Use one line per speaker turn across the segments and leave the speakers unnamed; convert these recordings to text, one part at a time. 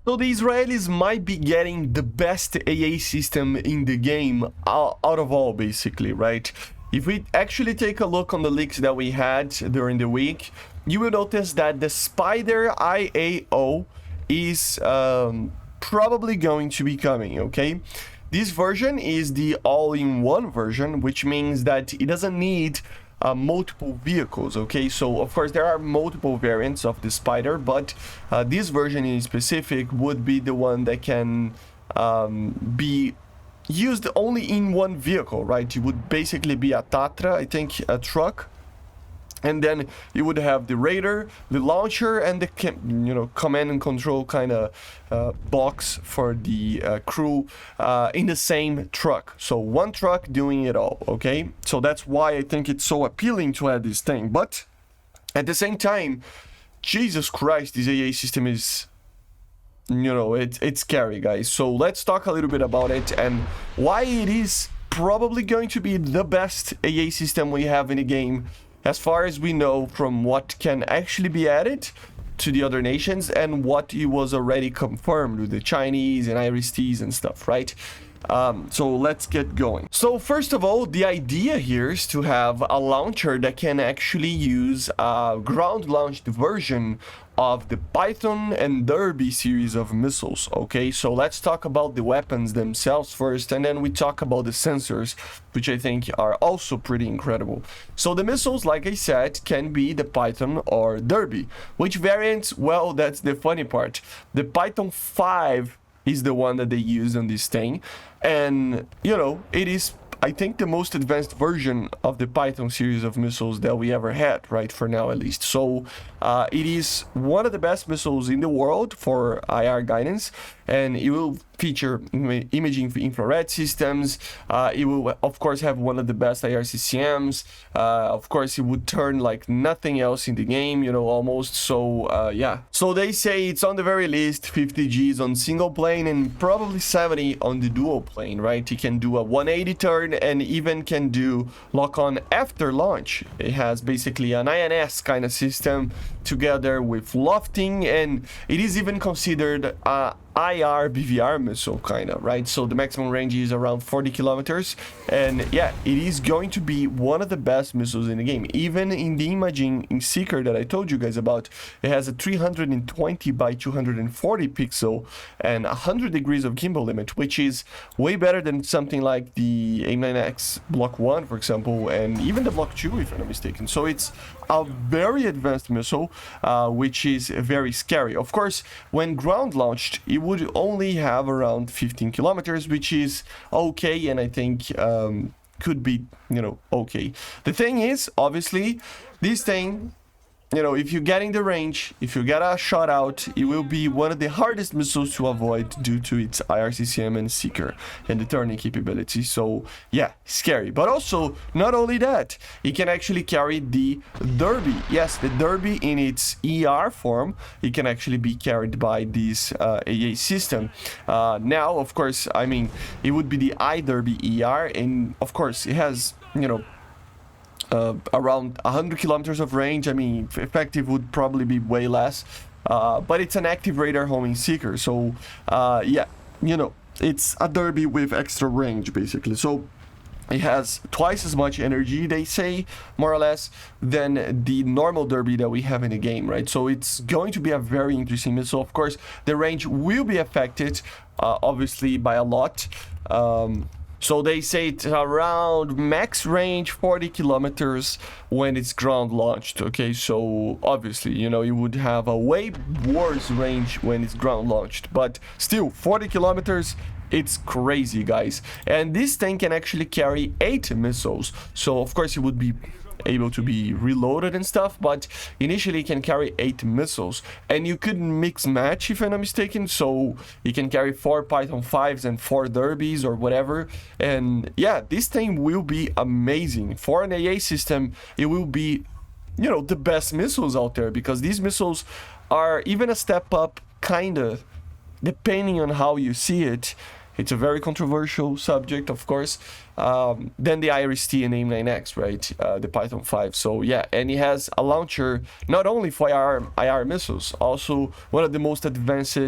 So the Israelis might be getting the best AA system in the game out of all, basically, right? If we actually take a look on the leaks that we had during the week, you will notice that the SPYDER AiO is probably going to be coming, okay? This version is the all-in-one version, which means that it doesn't need multiple vehicles, okay? So of course there are multiple variants of the SPYDER, but this version in specific would be the one that can be used only in one vehicle, right? It would basically be a Tatra, I think, a truck, and then you would have the radar, the launcher, and the command and control kind of box for the crew in the same truck. So one truck doing it all, okay? So that's why I think it's so appealing to add this thing. But at the same time, Jesus Christ, this AA system is, it's scary, guys. So let's talk a little bit about it and why it is probably going to be the best AA system we have in the game, as far as we know, from what can actually be added to the other nations and what it was already confirmed with the Chinese and Iris-Ts and stuff, right? So let's get going. So first of all, the idea here is to have a launcher that can actually use a ground-launched version of the Python and Derby series of missiles, okay? So let's talk about the weapons themselves first, and then we talk about the sensors, which I think are also pretty incredible. So the missiles, like I said, can be the Python or Derby. Which variants? Well, that's the funny part. The Python 5 is the one that they use on this thing, and it is, I think, the most advanced version of the Python series of missiles that we ever had, right, for now at least. So it is one of the best missiles in the world for IR guidance, and it will feature imaging infrared systems. It will, of course, have one of the best IR CCMs. Of course, it would turn like nothing else in the game, almost. So yeah. So they say it's on the very least 50 Gs on single plane and probably 70 on the dual plane, right? It can do a 180 turn and even can do lock-on after launch. It has basically an INS kind of system together with lofting, and it is even considered a IR BVR missile kind of, right? So the maximum range is around 40 kilometers, and yeah, it is going to be one of the best missiles in the game. Even in the imaging in Seeker that I told you guys about, it has a 320 by 240 pixel and 100 degrees of gimbal limit, which is way better than something like the AIM-9X Block 1, for example, and even the Block 2, if I'm not mistaken. So it's a very advanced missile, which is very scary. Of course, when ground launched, it would only have around 15 kilometers, which is okay, and I think could be, okay. The thing is, obviously, this thing, if you get in the range, if you get a shot out, it will be one of the hardest missiles to avoid due to its IRCCM and Seeker and the turning capability. So yeah, scary. But also, not only that, it can actually carry the Derby. Yes, the Derby in its ER form, it can actually be carried by this AA system. Now, of course, I mean, it would be the iDerby ER, and of course, it has, around 100 kilometers of range. I mean, effective would probably be way less, but it's an active radar homing seeker. So yeah, it's a Derby with extra range, basically. So it has twice as much energy, they say, more or less, than the normal Derby that we have in the game, right? So it's going to be a very interesting missile. Of course, the range will be affected, obviously, by a lot. So they say it's around max range 40 kilometers when it's ground launched, okay? So obviously, you would have a way worse range when it's ground launched, but still 40 kilometers, it's crazy, guys. And this thing can actually carry 8 missiles. So of course it would be able to be reloaded and stuff, but initially it can carry 8 missiles, and you could mix match, if I'm not mistaken. So you can carry 4 Python 5s and 4 Derbys or whatever. And yeah, this thing will be amazing for an AA system. It will be, the best missiles out there, because these missiles are even a step up, kind of, depending on how you see it. It's a very controversial subject, of course. Then the IRIS-T and AIM-9X, right? The Python 5. So yeah, and it has a launcher not only for IR missiles, also one of the most advanced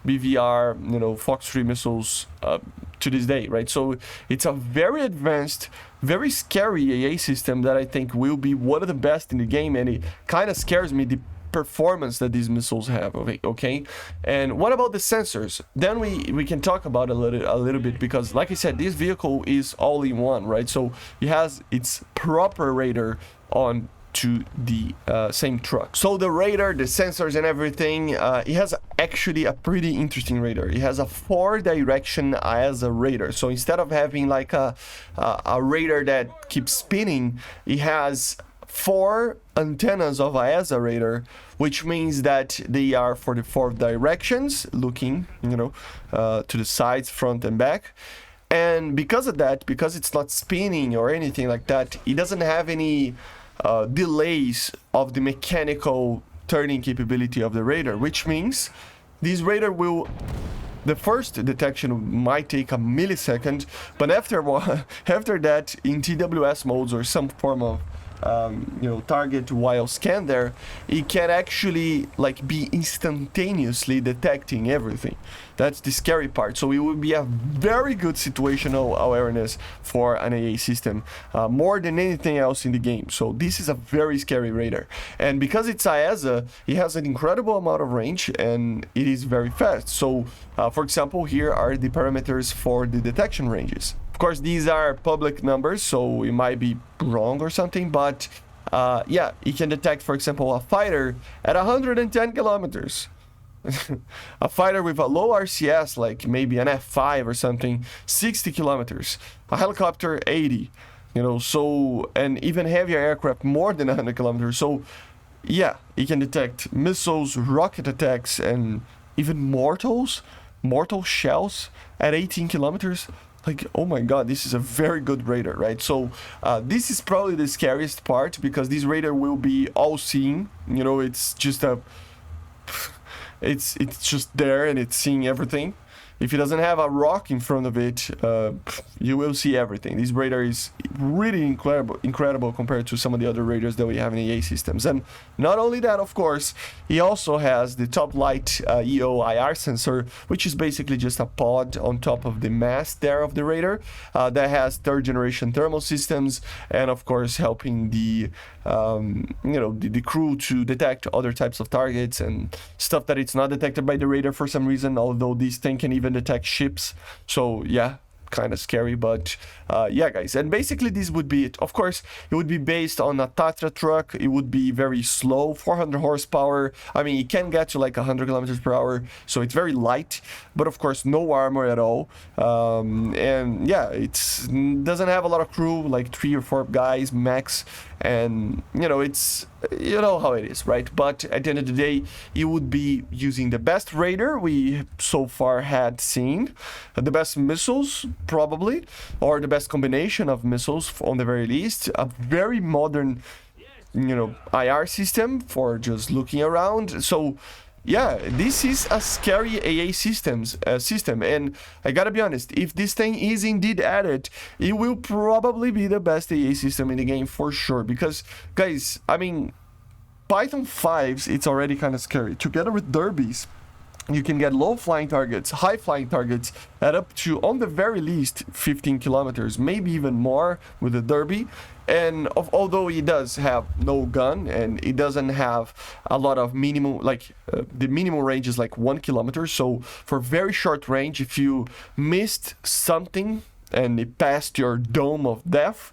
BVR, you know, Fox 3 missiles to this day, right? So it's a very advanced, very scary AA system that I think will be one of the best in the game, and it kind of scares me, the performance that these missiles have. Okay, and what about the sensors? Then we can talk about a little bit, because like I said, this vehicle is all in one, right? So it has its proper radar on to the same truck. So the radar, the sensors and everything, it has actually a pretty interesting radar. It has a 4-direction AESA radar. So instead of having like a radar that keeps spinning, it has 4 antennas of AESA radar, which means that they are for the 4 directions, looking, you know, to the sides, front and back. And because of that, because it's not spinning or anything like that, it doesn't have any delays of the mechanical turning capability of the radar, which means this radar will, the first detection might take a millisecond, but after that, in TWS modes or some form of you know, target while scan there, it can actually like be instantaneously detecting everything. That's the scary part. So it would be a very good situational awareness for an AA system, more than anything else in the game. So this is a very scary radar, and because it's AESA, it has an incredible amount of range and it is very fast. So for example, here are the parameters for the detection ranges. Of course, these are public numbers, so it might be wrong or something, but yeah, it can detect, for example, a fighter at 110 kilometers. A fighter with a low RCS, like maybe an F5 or something, 60 kilometers. A helicopter, 80. You know, so, and even heavier aircraft, more than 100 kilometers. So, yeah, it can detect missiles, rocket attacks, and even mortal shells at 18 kilometers. Like, oh my god, this is a very good radar, right? So this is probably the scariest part, because this radar will be all-seeing. You know, it's just a it's just there and it's seeing everything. If it doesn't have a rock in front of it, you will see everything. This radar is really incredible compared to some of the other radars that we have in EA systems. And not only that, of course, he also has the top light EO IR sensor, which is basically just a pod on top of the mast there of the radar that has 3rd generation thermal systems, and of course helping the you know, the crew to detect other types of targets and stuff that it's not detected by the radar for some reason, although this thing can even detect ships. So yeah, kind of scary, but yeah, guys, and basically this would be it. Of course, it would be based on a Tatra truck. It would be very slow, 400 horsepower. I mean, it can get to like 100 kilometers per hour, so it's very light, but of course no armor at all. And yeah, it doesn't have a lot of crew, like 3 or 4 guys max, and you know, it's, you know how it is, right? But at the end of the day, you would be using the best radar we so far had seen, the best missiles probably, or the best combination of missiles on the very least, a very modern, you know, IR system for just looking around. So yeah, this is a scary AA system, and I gotta be honest, if this thing is indeed added, it will probably be the best AA system in the game for sure, because guys, I mean, Python 5s, it's already kind of scary. Together with derbies, you can get low flying targets, high flying targets at up to, on the very least, 15 kilometers, maybe even more with the derby. And although it does have no gun and it doesn't have a lot of minimum, like the minimum range is like 1 kilometer. So for very short range, if you missed something and it passed your dome of death,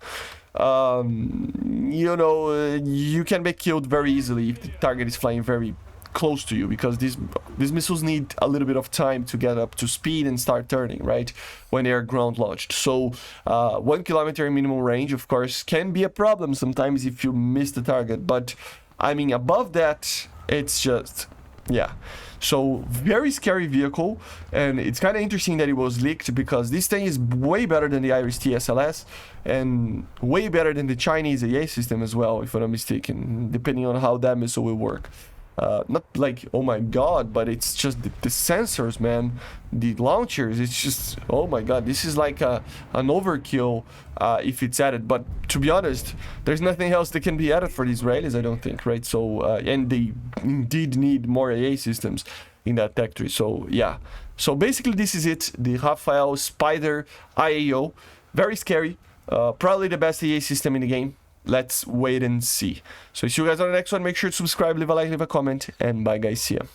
you know, you can be killed very easily if the target is flying very close to you, because these missiles need a little bit of time to get up to speed and start turning, right, when they are ground launched. So 1 kilometer minimum range, of course, can be a problem sometimes if you miss the target, but I mean, above that, it's just, yeah. So very scary vehicle, and it's kind of interesting that it was leaked, because this thing is way better than the IRIS-T SLS and way better than the Chinese AA system as well, if I'm not mistaken, depending on how that missile will work. not like, oh my god, but it's just the sensors, man, the launchers, it's just, oh my god, this is like an overkill if it's added. But to be honest, there's nothing else that can be added for the Israelis, I don't think, right? So and they indeed need more AA systems in that tech tree. So yeah, so basically this is it, the Rafael SPYDER AiO. Very scary, probably the best AA system in the game. Let's wait and see. So see you guys on the next one. Make sure to subscribe, leave a like, leave a comment, and bye guys, see ya.